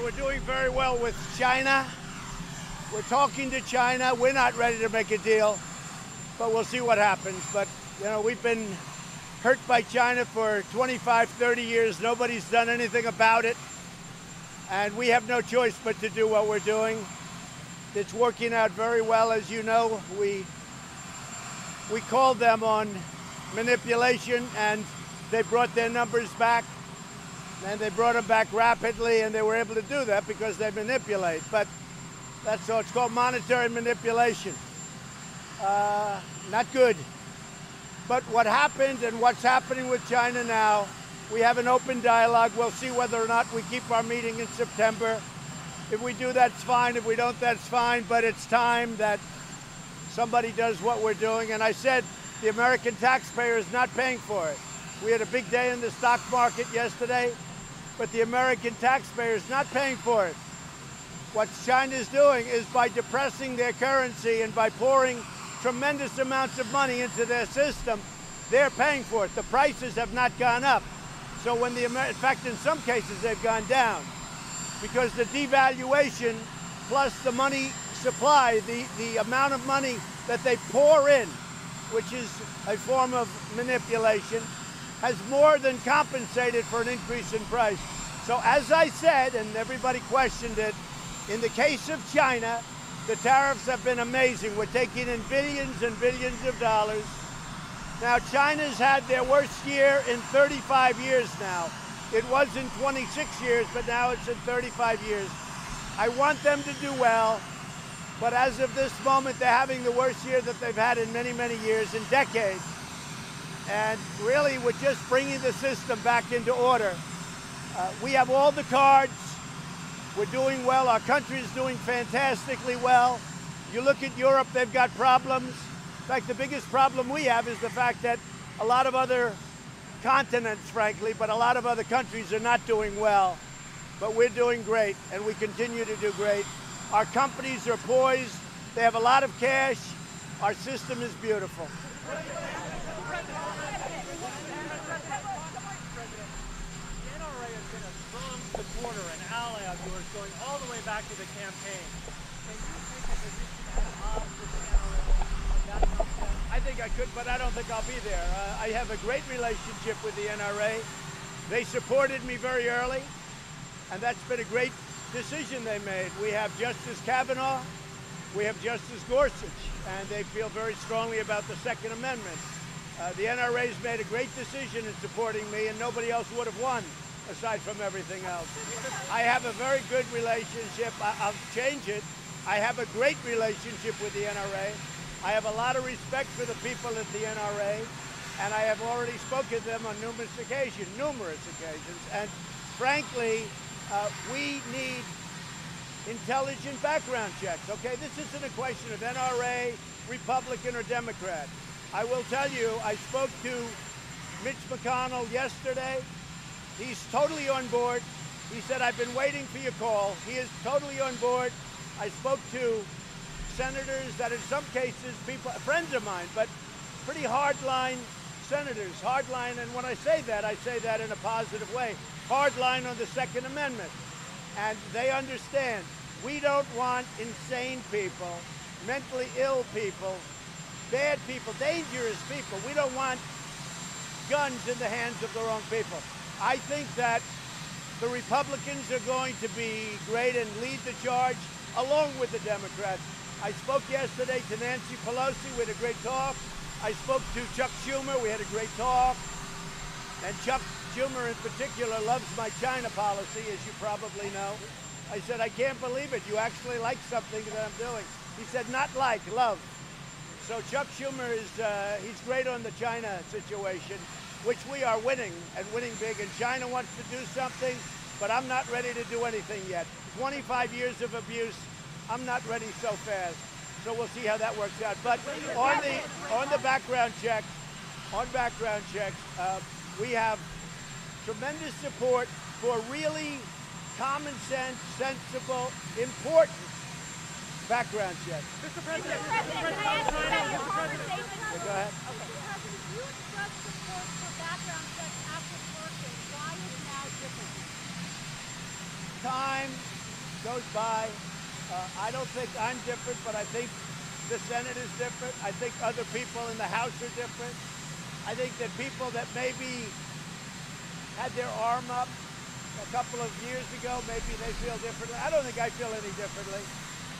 We're doing very well with China. We're talking to China. We're not ready to make a deal, but we'll see what happens. But, you know, we've been hurt by China for 25, 30 years. Nobody's done anything about it. And we have no choice but to do what we're doing. It's working out very well, as you know. We called them on manipulation, and they brought their numbers back. And they brought them back rapidly, and they were able to do that because they manipulate. But that's all. It's called monetary manipulation. Not good. But what happened and what's happening with China now, we have an open dialogue. We'll see whether or not we keep our meeting in September. If we do, that's fine. If we don't, that's fine. But it's time that somebody does what we're doing. And I said the American taxpayer is not paying for it. We had a big day in the stock market yesterday, but the American taxpayer is not paying for it. What China is doing is by depressing their currency and by pouring tremendous amounts of money into their system, they're paying for it. The prices have not gone up. So when in fact, in some cases, they've gone down because the devaluation plus the money supply, the amount of money that they pour in, which is a form of manipulation, has more than compensated for an increase in price. So as I said, and everybody questioned it, in the case of China, the tariffs have been amazing. We're taking in billions and billions of dollars. Now, China's had their worst year in 35 years now. It was in 26 years, but now it's in 35 years. I want them to do well, but as of this moment, they're having the worst year that they've had in many, many years, in decades. And really, we're just bringing the system back into order. We have all the cards. We're doing well. Our country is doing fantastically well. You look at Europe, they've got problems. In fact, the biggest problem we have is the fact that a lot of other continents, frankly, but a lot of other countries are not doing well. But we're doing great, and we continue to do great. Our companies are poised. They have a lot of cash. Our system is beautiful. Supporter, an ally of yours, going all the way back to the campaign. Can you take a position at odds with the NRA? I think I could, but I don't think I'll be there. I have a great relationship with the NRA. They supported me very early, and that's been a great decision they made. We have Justice Kavanaugh, we have Justice Gorsuch, and they feel very strongly about the Second Amendment. The NRA's made a great decision in supporting me, and nobody else would have won, aside from everything else. I have a very good relationship. I'll change it. I have a great relationship with the NRA. I have a lot of respect for the people at the NRA, and I have already spoken to them on numerous occasions. And frankly, we need intelligent background checks, okay? This isn't a question of NRA, Republican, or Democrat. I will tell you, I spoke to Mitch McConnell yesterday. He's totally on board. He said, I've been waiting for your call. He is totally on board. I spoke to senators that in some cases, friends of mine, but pretty hardline senators, hardline, and when I say that in a positive way, hardline on the Second Amendment. And they understand we don't want insane people, mentally ill people, bad people, dangerous people. We don't want guns in the hands of the wrong people. I think that the Republicans are going to be great and lead the charge along with the Democrats. I spoke yesterday to Nancy Pelosi. We had a great talk. I spoke to Chuck Schumer. We had a great talk. And Chuck Schumer in particular loves my China policy, as you probably know. I said, I can't believe it. You actually like something that I'm doing. He said, not like, love. So Chuck Schumer is, he's great on the China situation, which we are winning, and winning big. And China wants to do something, but I'm not ready to do anything yet. 25 years of abuse, I'm not ready so fast. So we'll see how that works out. But on the background checks, we have tremendous support for really common sense, sensible, important background checks. Mr. President, can I ask you about your conversation? Go ahead. Okay. You expressed support for background checks after Parkland. Why is now different? time goes by, I don't think I'm different, but I think the Senate is different. I think other people in the House are different. I think that people that maybe had their arm up a couple of years ago, maybe they feel differently. I don't think I feel any differently.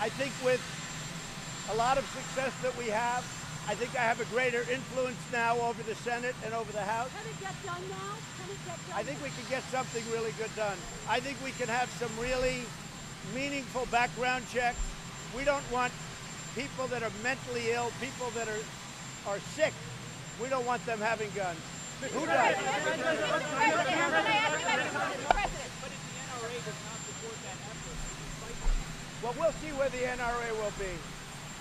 I think with a lot of success that we have, I think I have a greater influence now over the Senate and over the House. Can it get done now? Can it get done? I think we can get something really good done. I think we can have some really meaningful background checks. We don't want people that are mentally ill, people that are sick. We don't want them having guns. Who does? Mr. President, can I ask you about Mr. President? But if the NRA does not support that effort, would you fight them? Well, we'll see where the NRA will be.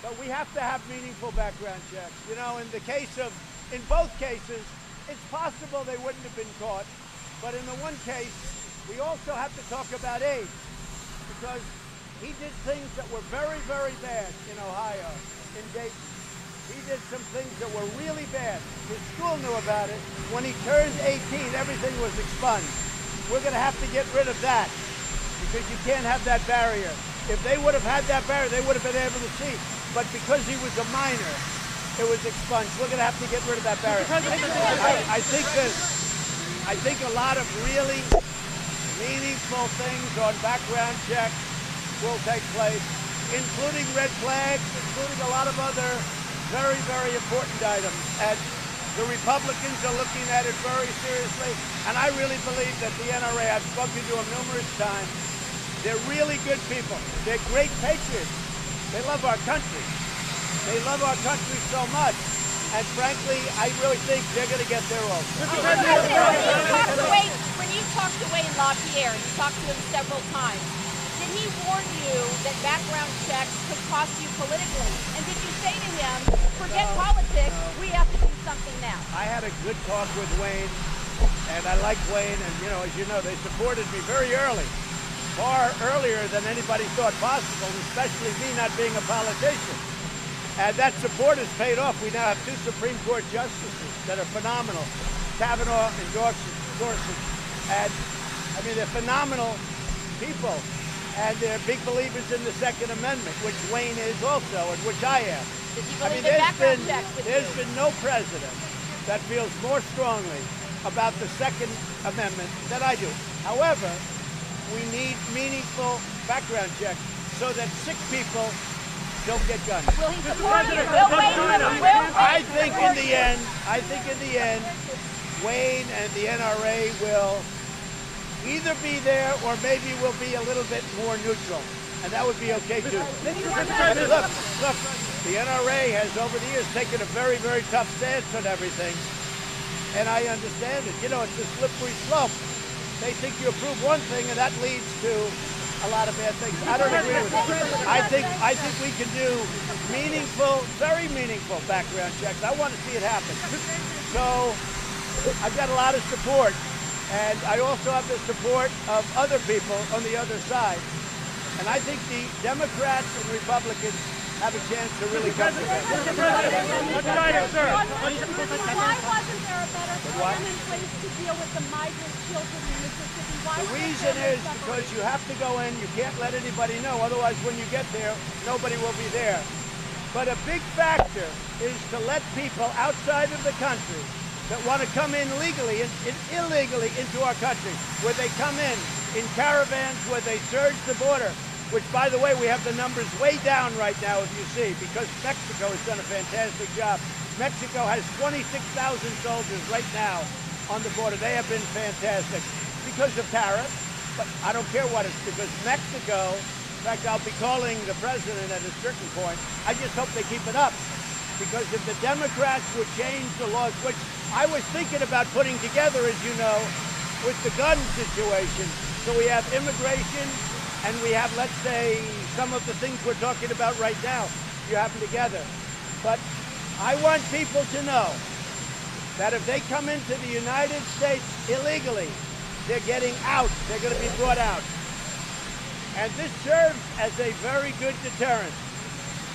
But we have to have meaningful background checks. You know, in both cases, it's possible they wouldn't have been caught. But in the one case, we also have to talk about age. Because he did things that were very, very bad in Ohio, in Dayton. He did some things that were really bad. His school knew about it. When he turned 18, everything was expunged. We're going to have to get rid of that because you can't have that barrier. If they would have had that barrier, they would have been able to see. But because he was a minor, it was expunged. We're going to have to get rid of that barrier. I think a lot of really meaningful things on background checks will take place, including red flags, including a lot of other very, very important items. And the Republicans are looking at it very seriously. And I really believe that the NRA, I've spoken to them numerous times, they're really good people. They're great patriots. They love our country. They love our country so much. And frankly, I really think they're going to get there also. Mr. President, when you talked to Wayne LaPierre, and you talked to him several times, did he warn you that background checks could cost you politically? And did you say to him, forget politics, we have to do something now? I had a good talk with Wayne, and I like Wayne, and as you know, they supported me very early, far earlier than anybody thought possible, especially me not being a politician. And that support has paid off. We now have 2 Supreme Court justices that are phenomenal, Kavanaugh and Gorsuch. And I mean, they're phenomenal people. And they're big believers in the Second Amendment, which Wayne is also, and which I am. There's been no president that feels more strongly about the Second Amendment than I do. However, we need meaningful background checks so that sick people don't get guns. Will he support you? Will Wayne? I think in the end, Wayne and the NRA will either be there or maybe we'll be a little bit more neutral. And that would be okay too. I mean, look, the NRA has over the years taken a very, very tough stance on everything. And I understand it. You know, it's a slippery slope. They think you approve one thing and that leads to a lot of bad things. I don't agree with it. I think we can do meaningful, very meaningful background checks. I want to see it happen. So I've got a lot of support. And I also have the support of other people on the other side. And I think the Democrats and Republicans have a chance to really come together. Mr. President, let's try it, sir. Why wasn't there a better plan in place to deal with the migrant children in Mississippi? The reason is because you have to go in, you can't let anybody know, otherwise when you get there, nobody will be there. But a big factor is to let people outside of the country that want to come in legally and illegally into our country, where they come in caravans, where they surge the border, which, by the way, we have the numbers way down right now, if you see, because Mexico has done a fantastic job. Mexico has 26,000 soldiers right now on the border. They have been fantastic because of tariffs, but I don't care what it's because Mexico, in fact, I'll be calling the president at a certain point. I just hope they keep it up. Because if the Democrats would change the laws, which I was thinking about putting together, as you know, with the gun situation. So we have immigration and we have, let's say, some of the things we're talking about right now. You have them together. But I want people to know that if they come into the United States illegally, they're getting out. They're going to be brought out. And this serves as a very good deterrent.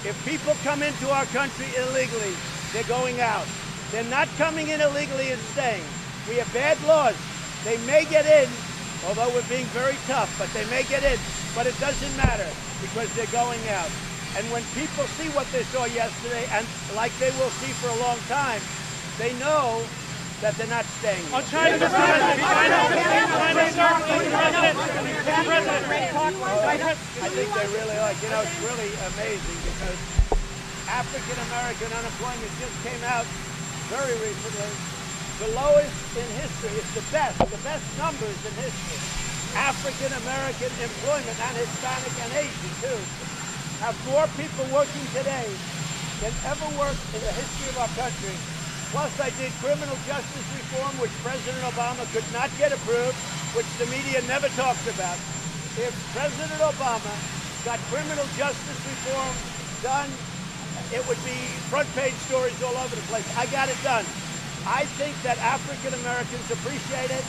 If people come into our country illegally, they're going out. They're not coming in illegally and staying. We have bad laws. They may get in, although we're being very tough, but they may get in. But it doesn't matter because they're going out. And when people see what they saw yesterday, and like they will see for a long time, they know that they're not staying here. China, Mr. President. I think they really like, you know, it's really amazing because African American unemployment just came out very recently. The lowest in history. It's the best numbers in history. African American employment and Hispanic and Asian too have more people working today than ever worked in the history of our country. Plus, I did criminal justice reform, which President Obama could not get approved, which the media never talks about. If President Obama got criminal justice reform done, it would be front page stories all over the place. I got it done. I think that African Americans appreciate it.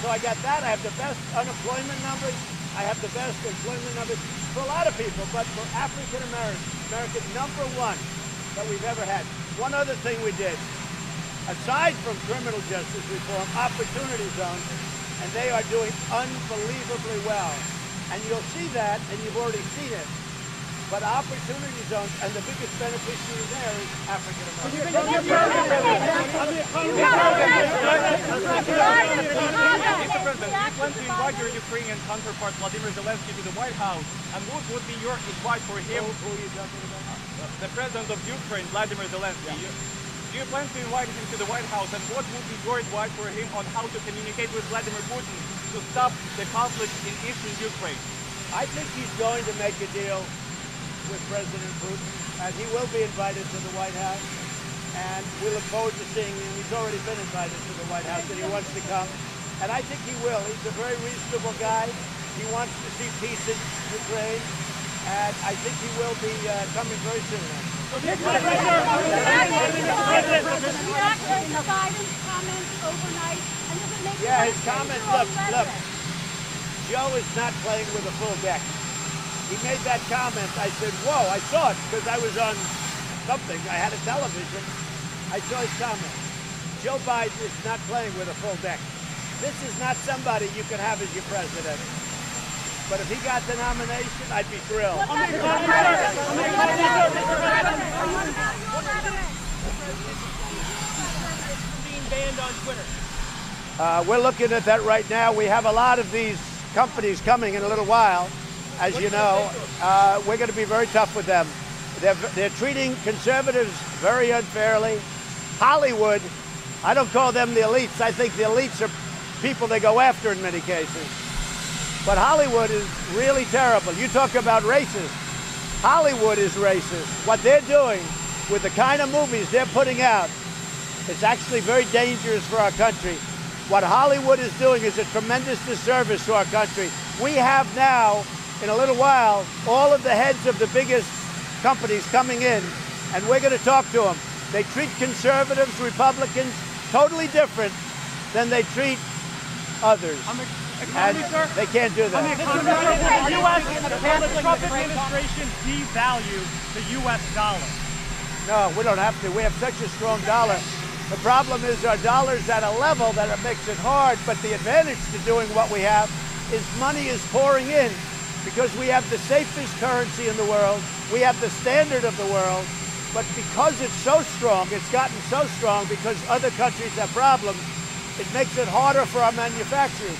So I got that. I have the best unemployment numbers. I have the best employment numbers for a lot of people, but for African American, number one that we've ever had. One other thing we did, aside from criminal justice reform, opportunity zones, and they are doing unbelievably well. And you'll see that, and you've already seen it. But opportunity zones, and the biggest beneficiary there is African Americans. Mr. President, you plan to invite your Ukrainian counterpart Vladimir Zelensky to the White House, and what would be your advice for him? Who are you talking about? The President of Ukraine, Vladimir Zelensky. Yeah. Do you plan to invite him to the White House, and what would be your advice for him on how to communicate with Vladimir Putin to stop the conflict in eastern Ukraine? I think he's going to make a deal with President Putin, and he will be invited to the White House, and we look forward to seeing him. He's already been invited to the White House, and he wants to come, and I think he will. He's a very reasonable guy. He wants to see peace in Ukraine, and I think he will be coming very soon. Yeah, his comments, look, Joe is not playing with a full deck. He made that comment. I said, whoa, I saw it because I was on something. I had a television. I saw his comment. Joe Biden is not playing with a full deck. This is not somebody you could have as your president. But if he got the nomination, I'd be thrilled. Being banned on Twitter. We're looking at that right now. We have a lot of these companies coming in a little while. As you know, we're going to be very tough with them. They're treating conservatives very unfairly. Hollywood, I don't call them the elites. I think the elites are people they go after in many cases. But Hollywood is really terrible. You talk about racist. Hollywood is racist. What they're doing with the kind of movies they're putting out, it's actually very dangerous for our country. What Hollywood is doing is a tremendous disservice to our country. We have now, in a little while, all of the heads of the biggest companies coming in, and we're going to talk to them. They treat conservatives, Republicans, totally different than they treat others. And they can't do that. The Trump administration devalue the U.S. dollar. No, we don't have to. We have such a strong dollar. The problem is our dollar's at a level that it makes it hard, but the advantage to doing what we have is money is pouring in because we have the safest currency in the world. We have the standard of the world. But because it's so strong, it's gotten so strong because other countries have problems, it makes it harder for our manufacturers.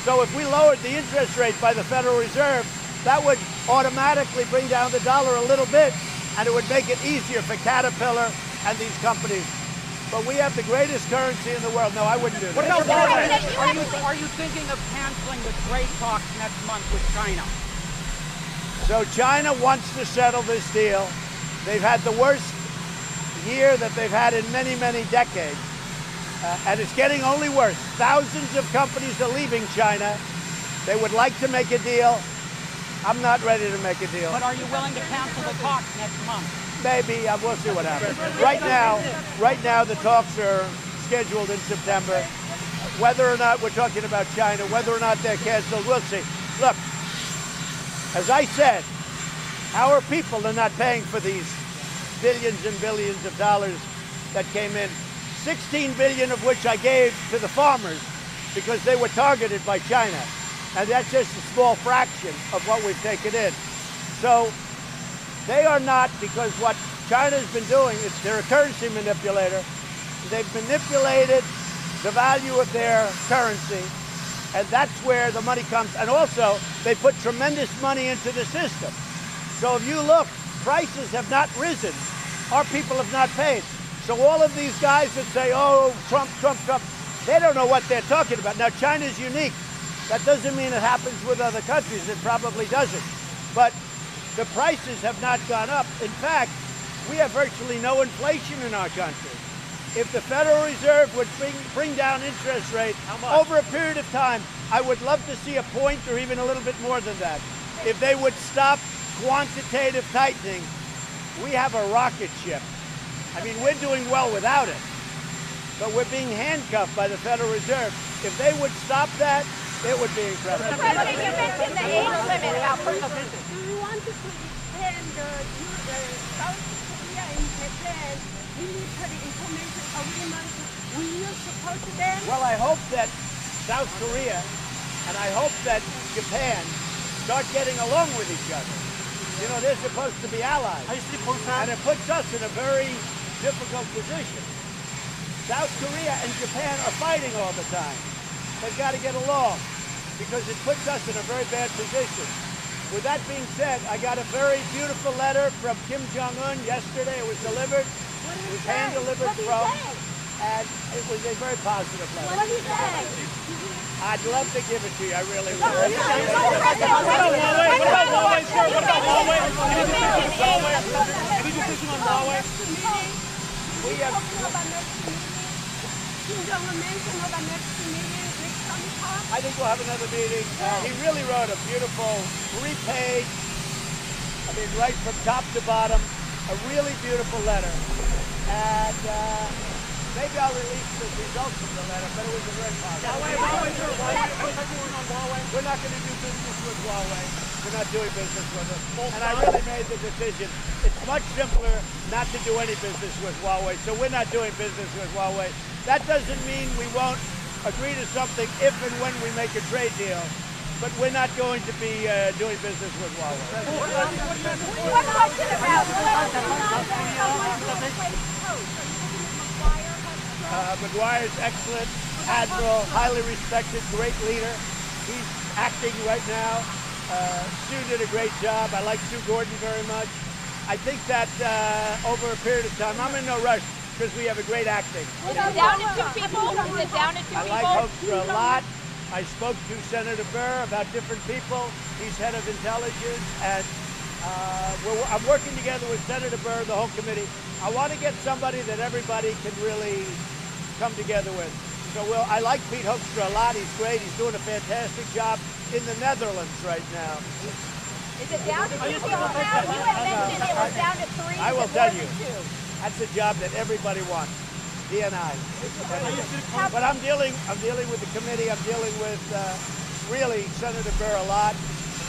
So if we lowered the interest rate by the Federal Reserve, that would automatically bring down the dollar a little bit, and it would make it easier for Caterpillar and these companies. But we have the greatest currency in the world. No, I wouldn't do that. What about Huawei? Are you thinking of canceling the trade talks next month with China? So China wants to settle this deal. They've had the worst year that they've had in many, many decades. And it's getting only worse. Thousands of companies are leaving China. They would like to make a deal. I'm not ready to make a deal. But are you willing to cancel the talks next month? Maybe. We'll see what happens. Right now, the talks are scheduled in September. Whether or not we're talking about China, whether or not they're canceled, we'll see. Look, as I said, our people are not paying for these billions and billions of dollars that came in. 16 billion of which I gave to the farmers because they were targeted by China. And that's just a small fraction of what we've taken in. So they are not, because what China's been doing is they're a currency manipulator. They've manipulated the value of their currency, and that's where the money comes. And also, they put tremendous money into the system. So if you look, prices have not risen. Our people have not paid. So all of these guys that say, oh, Trump, Trump, Trump, they don't know what they're talking about. Now, China's unique. That doesn't mean it happens with other countries. It probably doesn't. But the prices have not gone up. In fact, we have virtually no inflation in our country. If the Federal Reserve would bring down interest rates over a period of time, I would love to see a point or even a little bit more than that. If they would stop quantitative tightening, we have a rocket ship. I mean, we're doing well without it, but we're being handcuffed by the Federal Reserve. If they would stop that, it would be incredible. Mr. President, you mentioned the age limit about Do you want to defend South Korea and Japan military information agreement? Will you support them? Well, I hope that South Korea and I hope that Japan start getting along with each other. You know, they're supposed to be allies. And it puts us in a very difficult position. South Korea and Japan are fighting all the time. They've got to get along because it puts us in a very bad position. With that being said, I got a very beautiful letter from Kim Jong-un yesterday. It was delivered. It was hand-delivered from, and it was a very positive letter. What do you say? I'd love to give it to you. I really would. What about Huawei, sir? What about Huawei? Any decision on Huawei? We have. Kim Jong-un mentioned about next meeting, next summit talk. I think we'll have another meeting. He really wrote a beautiful 3-page, I mean, right from top to bottom, a really beautiful letter. And maybe I'll release the results of the letter, but it was a very positive. We're not going to do business with Huawei. We're not doing business with them. And I really made the decision. It's much simpler not to do any business with Huawei, so we're not doing business with Huawei. That doesn't mean we won't agree to something if and when we make a trade deal, but we're not going to be doing business with Huawei. What was it about? McGuire's excellent, admiral, highly respected, great leader. He's acting right now. Sue did a great job. I like Sue Gordon very much. I think that over a period of time, I'm in no rush because we have a great acting. Is it down to 2 people? Is it down to 2 I people? like Hoekstra a lot. I spoke to Senator Burr about different people. He's head of intelligence, and I'm working together with Senator Burr, the whole committee. I want to get somebody that everybody can really come together with. So I like Pete Hoekstra a lot. He's great. He's doing a fantastic job in the Netherlands right now. Is it down to 2 people now? You had mentioned it was down to 3. I will tell you, that's a job that everybody wants. DNI. But I'm dealing with the committee. I'm dealing with really Senator Burr a lot,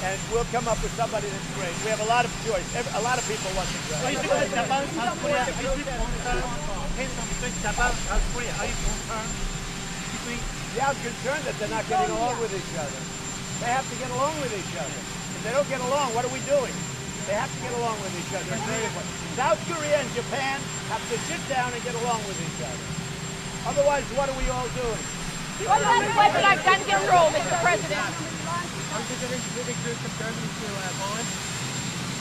and we'll come up with somebody that's great. We have a lot of choice. A lot of people want to job. Are you concerned Japan, South Korea? Are you concerned tension between Japan, South Korea? Are you concerned between? Yeah, I'm concerned that they're not getting along with each other. They have to get along with each other. If they don't get along, what are we doing? They have to get along with each other. It's very important. South Korea and Japan have to sit down and get along with each other. Otherwise, what are we all doing? What about the weapon of gun control, Mr. President? Are you considering moving troops from Germany to Poland?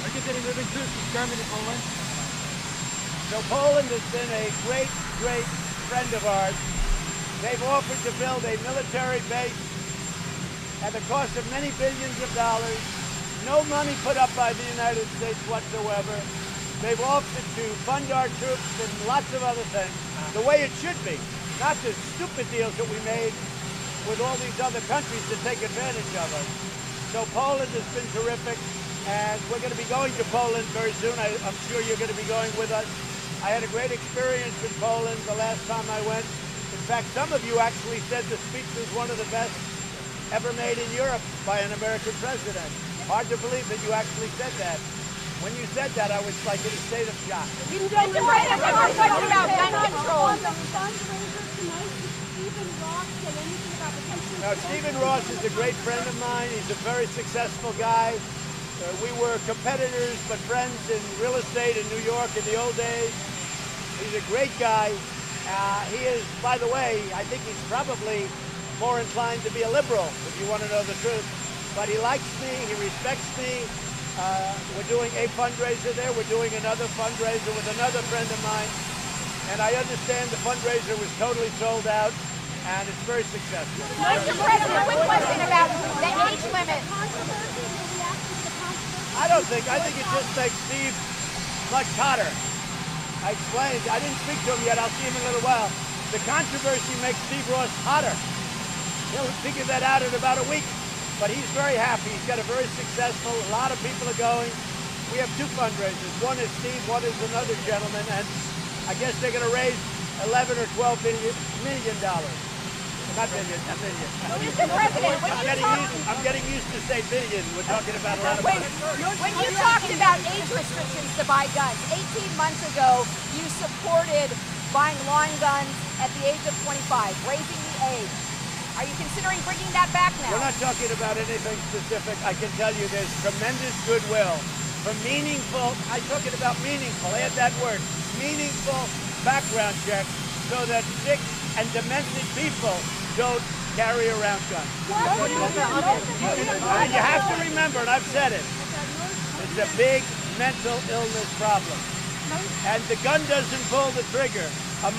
Are you considering moving troops from Germany to Poland? So Poland has been a great, great friend of ours. They've offered to build a military base at the cost of many billions of dollars. No money put up by the United States whatsoever. They've offered to fund our troops and lots of other things, the way it should be, not the stupid deals that we made with all these other countries to take advantage of us. So Poland has been terrific, and we're going to be going to Poland very soon. I'm sure you're going to be going with us. I had a great experience in Poland the last time I went. In fact, some of you actually said the speech was one of the best ever made in Europe by an American president. Hard to believe that you actually said that. When you said that, I was like in a state of shock. Mr. President, one more question about gun control. The fundraiser tonight is even Stephen Ross say anything about the country? Now, Stephen Ross is a great friend of mine. He's a very successful guy. We were competitors, but friends in real estate in New York in the old days. He's a great guy. He is, by the way, I think he's probably more inclined to be a liberal, if you want to know the truth. But he likes me, he respects me. We're doing a fundraiser there. We're doing another fundraiser with another friend of mine. And I understand the fundraiser was totally sold out, and it's very successful. Mr. President, quick question about the age limit. I don't think. I think it just makes Steve much hotter. I explained. I didn't speak to him yet. I'll see him in a little while. The controversy makes Steve Ross hotter. He'll figure that out in about a week. But he's very happy. He's got a very successful. A lot of people are going. We have two fundraisers. One is Steve. One is another gentleman. And I guess they're going to raise $11 or $12 million. Not billion, a million. Mr. President, I'm getting used to say billion. We're talking about a lot of money. when you talked about age restrictions to buy guns, 18 months ago, you supported buying lawn guns at the age of 25, raising the age. Are you considering bringing that back now? We're not talking about anything specific. I can tell you there's tremendous goodwill for meaningful, I'm talking about meaningful, add that word, meaningful background checks so that sick and demented people don't carry around guns. And you have to remember, and I've said it, it's a big mental illness problem. And the gun doesn't pull the trigger. A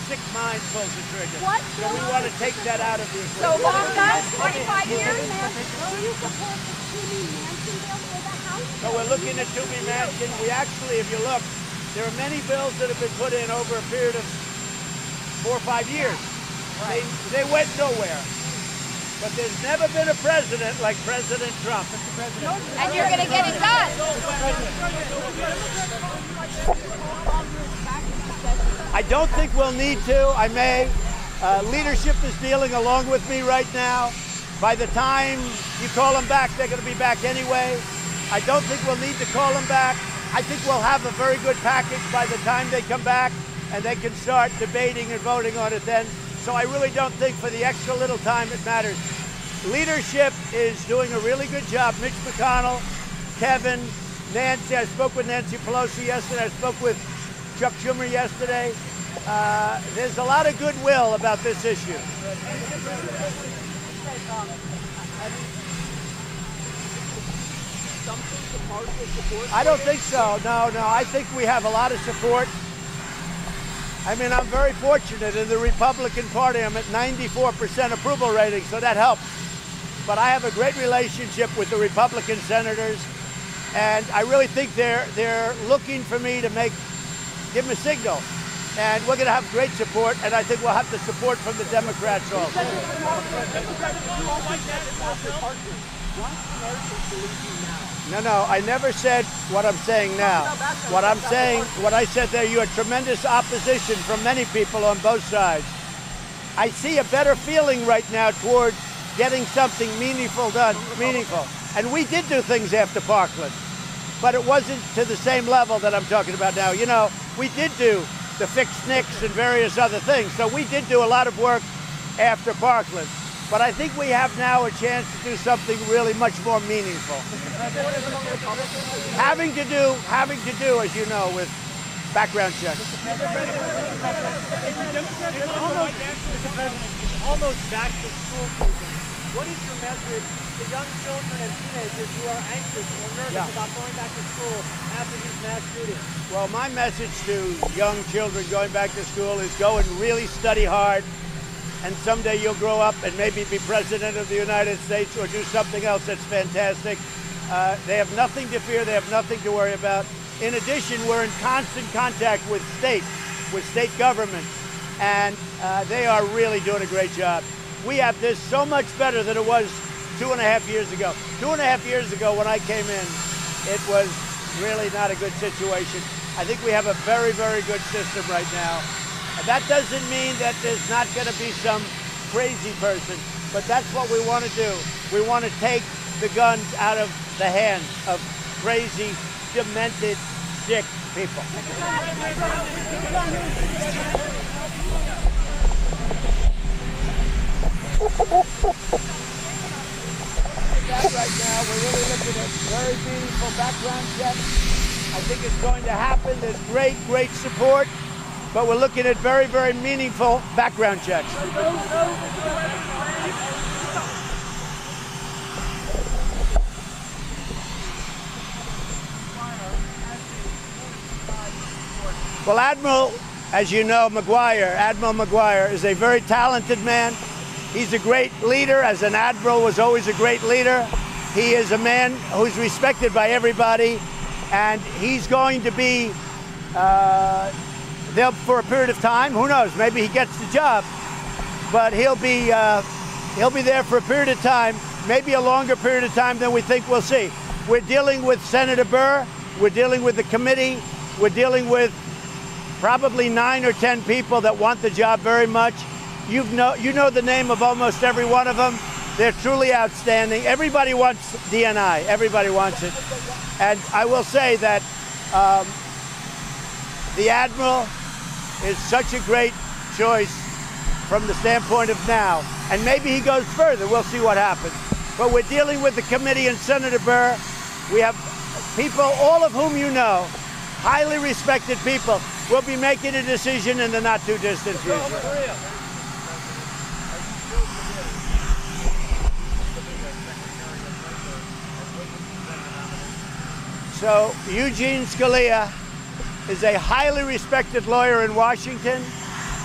sick mind pulls the trigger. So we want to take that out of the equation. So long guns, 25 years? Do you support the Toomey Mansion bill for the House? So we're looking at Toomey Mansion. We actually, if you look, there are many bills that have been put in over a period of 4 or 5 years. They went nowhere. But there's never been a president like President Trump. And you're going to get it done. I don't think we'll need to. I may. Leadership is dealing along with me right now. By the time you call them back, they're going to be back anyway. I don't think we'll need to call them back. I think we'll have a very good package by the time they come back, and they can start debating and voting on it then. So I really don't think for the extra little time it matters. Leadership is doing a really good job. Mitch McConnell, Kevin, Nancy. I spoke with Nancy Pelosi yesterday. I spoke with Chuck Schumer yesterday. There's a lot of goodwill about this issue. I don't think so. No. I think we have a lot of support. I mean, I'm very fortunate in the Republican Party. I'm at 94% approval rating, so that helps. But I have a great relationship with the Republican senators, and I really think they're looking for me to give them a signal. And we're going to have great support, and I think we'll have the support from the Democrats also. No, I never said what I'm saying now. What I said there, you had tremendous opposition from many people on both sides. I see a better feeling right now toward getting something meaningful done, And we did do things after Parkland, but it wasn't to the same level that I'm talking about now. You know, we did do the fixed NICS and various other things. So we did do a lot of work after Parkland. But I think we have now a chance to do something really much more meaningful. Having to do, as you know, with background checks. Almost back to school season. What is your message to young children and teenagers who are anxious or nervous about going back to school after these mass shootings? Well, my message to young children going back to school is go and really study hard. And someday you'll grow up and maybe be president of the United States or do something else that's fantastic. They have nothing to fear. They have nothing to worry about. In addition, we're in constant contact with state governments, and they are really doing a great job. We have this so much better than it was 2.5 years ago. 2.5 years ago when I came in, it was really not a good situation. I think we have a very, very good system right now. And that doesn't mean that there's not going to be some crazy person, but that's what we want to do. We want to take the guns out of the hands of crazy, demented, sick people. That right now, we're really looking at very meaningful background checks. I think it's going to happen. There's great, great support, but we're looking at very, very meaningful background checks. Well, Admiral, as you know, Admiral Maguire is a very talented man. He's a great leader. As an admiral, was always a great leader. He is a man who's respected by everybody, and he's going to be there for a period of time. Who knows? Maybe he gets the job, but he'll be there for a period of time, maybe a longer period of time than we think. We'll see. We're dealing with Senator Burr. We're dealing with the committee. We're dealing with probably 9 or 10 people that want the job very much. You know the name of almost every one of them. They're truly outstanding. Everybody wants DNI. Everybody wants it. And I will say that the Admiral is such a great choice from the standpoint of now. And maybe he goes further. We'll see what happens. But we're dealing with the committee and Senator Burr. We have people, all of whom you know, highly respected people, will be making a decision in the not too distant future. So Eugene Scalia is a highly respected lawyer in Washington.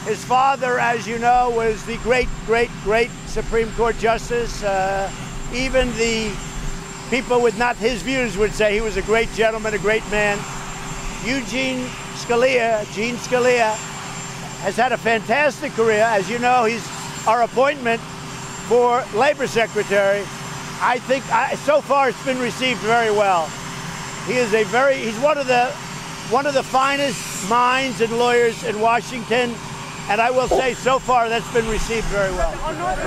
His father, as you know, was the great, great, great Supreme Court Justice. Even the people with not his views would say he was a great gentleman, a great man. Gene Scalia, has had a fantastic career. As you know, he's our appointment for Labor Secretary. I think so far it's been received very well. He's one of the finest minds and lawyers in Washington, and I will say so far that's been received very well. On North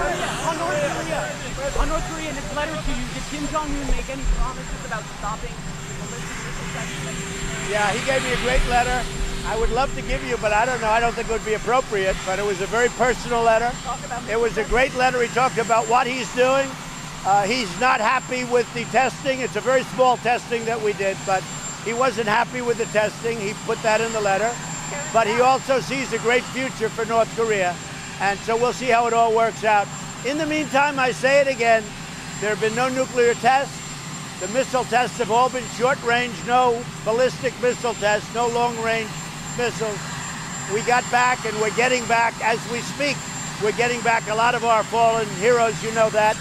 Korea, in his letter to you, did Kim Jong-un make any promises about stopping the ballistic missile tests? Yeah, he gave me a great letter. I would love to give you, but I don't know. I don't think it would be appropriate, but it was a very personal letter. It was a great letter. He talked about what he's doing. He's not happy with the testing. It's a very small testing that we did, but he wasn't happy with the testing. He put that in the letter. But he also sees a great future for North Korea, and so we'll see how it all works out. In the meantime, I say it again, there have been no nuclear tests. The missile tests have all been short-range, no ballistic missile tests, no long-range missiles. We got back, and we're getting back as we speak. We're getting back a lot of our fallen heroes, you know that.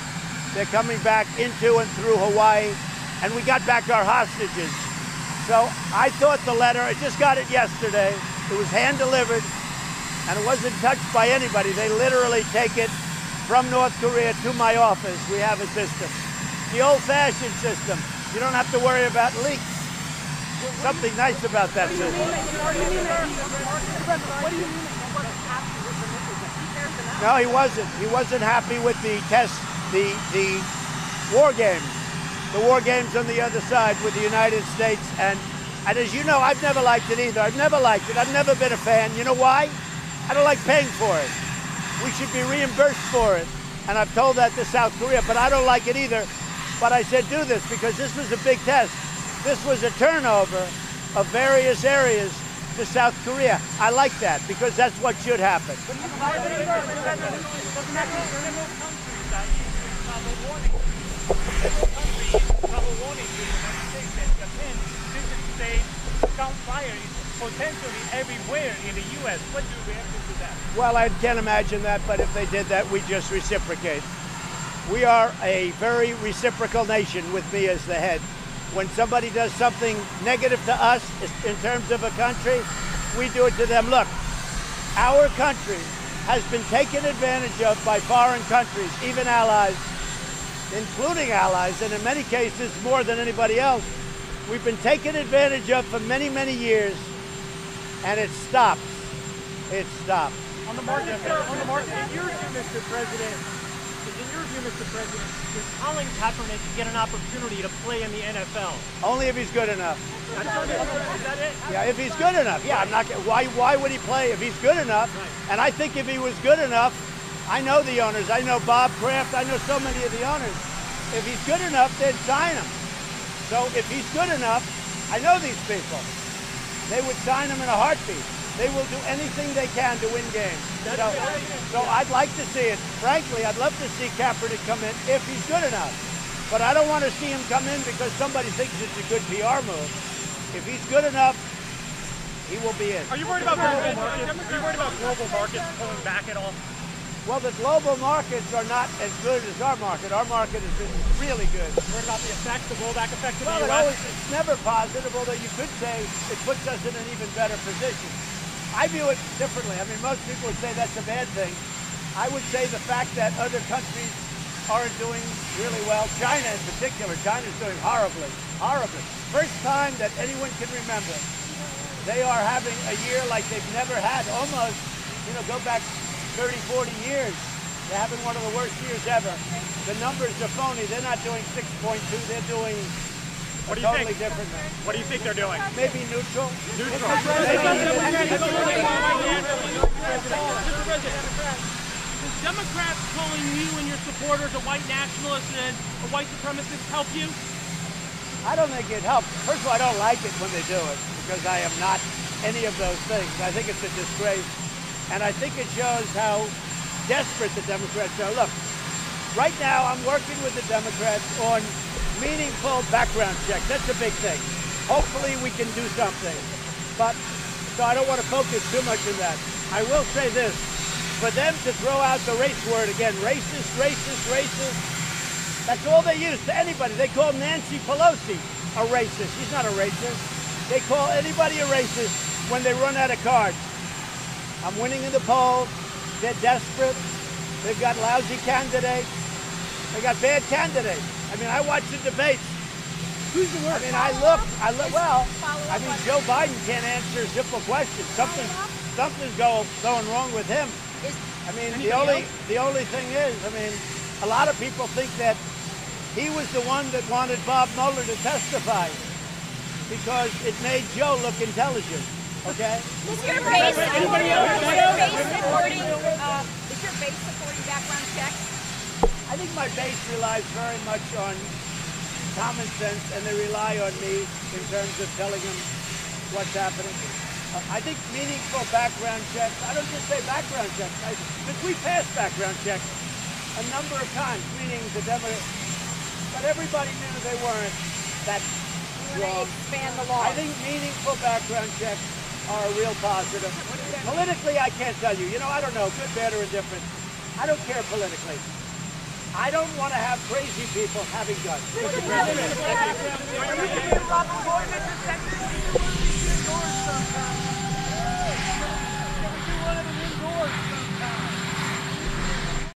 They're coming back into and through Hawaii, and we got back our hostages. So I thought the letter, I just got it yesterday. It was hand-delivered, and it wasn't touched by anybody. They literally take it from North Korea to my office. We have a system. The old-fashioned system. You don't have to worry about leaks. Something nice about that system. No, he wasn't. He wasn't happy with the test, the war games. The war games on the other side with the United States. And as you know, I've never liked it either. I've never liked it. I've never been a fan. You know why? I don't like paying for it. We should be reimbursed for it. And I've told that to South Korea, but I don't like it either. But I said, do this because this was a big test. This was a turnover of various areas to South Korea. I like that because that's what should happen. Fire potentially everywhere in the U.S. What do you react to that? Well, I can't imagine that, but if they did that, we'd just reciprocate. We are a very reciprocal nation with me as the head. When somebody does something negative to us in terms of a country, we do it to them. Look, our country has been taken advantage of by foreign countries, even allies, including allies, and in many cases more than anybody else. We've been taken advantage of for many, many years, and it stops. It stops. On the market, in your view, Mr. President, does Colin Kaepernick get an opportunity to play in the NFL? Only if he's good enough. Is that it? Yeah, if he's good enough. Yeah, I'm not. Why would he play if he's good enough? Right. And I think if he was good enough, I know the owners. I know Bob Kraft. I know so many of the owners. If he's good enough, they'd sign him. So if he's good enough, I know these people. They would sign him in a heartbeat. They will do anything they can to win games. So I'd like to see it. Frankly, I'd love to see Kaepernick come in if he's good enough. But I don't want to see him come in because somebody thinks it's a good PR move. If he's good enough, he will be in. Are you worried about global markets? Are you worried about global markets pulling back at all? Well, the global markets are not as good as our market. Our market has been really good. Worried about the effects, the blowback effects in Well, the U.S.? it's never positive, although you could say it puts us in an even better position. I view it differently. I mean, most people would say that's a bad thing. I would say the fact that other countries aren't doing really well, China in particular, China's doing horribly, horribly. First time that anyone can remember. They are having a year like they've never had, almost, go back 30, 40 years. They're having one of the worst years ever. The numbers are phony. They're not doing 6.2. They're doing totally different. What do you think they're doing? Maybe neutral. Neutral. Does Democrats calling you and your supporters a white nationalist and a white supremacist help you? I don't think it helps. First of all, I don't like it when they do it because I am not any of those things. I think it's a disgrace. And I think it shows how desperate the Democrats are. Look, right now I'm working with the Democrats on meaningful background checks. That's a big thing. Hopefully we can do something. But, so I don't want to focus too much on that. I will say this. For them to throw out the race word again, racist, racist, racist, that's all they use to anybody. They call Nancy Pelosi a racist. She's not a racist. They call anybody a racist when they run out of cards. I'm winning in the polls. They're desperate. They've got lousy candidates. They got bad candidates. I mean, I watch the debates. Who's the worst? I mean, Joe Biden can't answer simple questions. Something's going wrong with him. I mean, the only thing is, I mean, a lot of people think that he was the one that wanted Bob Mueller to testify because it made Joe look intelligent. Okay? Is your base supporting background checks? I think my base relies very much on common sense, and they rely on me in terms of telling them what's happening. I think meaningful background checks, I don't just say background checks, because we passed background checks a number of times, meaning the Democrats, but everybody knew they weren't that strong. Expand the law. I think meaningful background checks are a real positive. Politically, I can't tell you. I don't know, good, bad, or indifferent. I don't care politically. I don't want to have crazy people having guns.